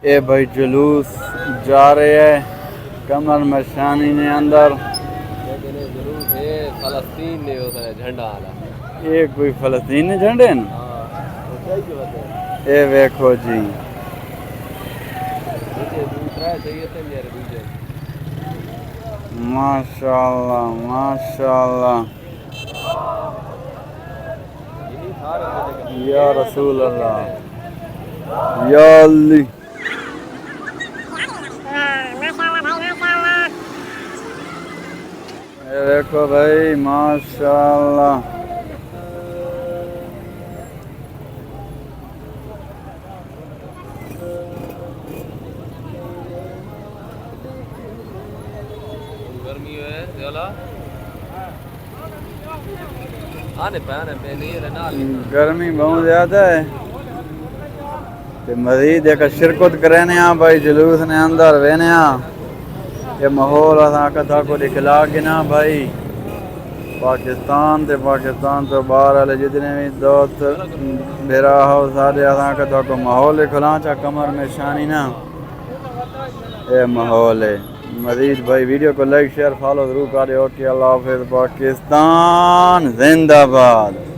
اے بھائی جلوس جا رہے ہے کمر مشانی نے اندر جلوس ہے فلسطین نے ہوتا ہے جھنڈا والا یہ کوئی فلسطینی جھنڈے نا اے ویکھو جی ماشاءاللہ ماشاءاللہ یا رسول اللہ یا علی اے دیکھو بھائی ماشاءاللہ گرمی ہے زیادہ آنے پہ نہیں رہنا گرمی بہت زیادہ ہے تے مزید ایک شرکت کرنے ہاں بھائی جلوس نے اندر وینے ہاں یہ ماحول اساں کتھا کو دکھلا کے نا بھائی پاکستان تو باہر والے جتنے بھی دوست بھرا ہو سارے اساں کتھا کو ماحول کھلا چا کمر میں شانی نا یہ ماحول ہے مزید بھائی ویڈیو کو لائک شیئر فالو ضرور کرے اوکے اللہ حافظ پاکستان زندہ باد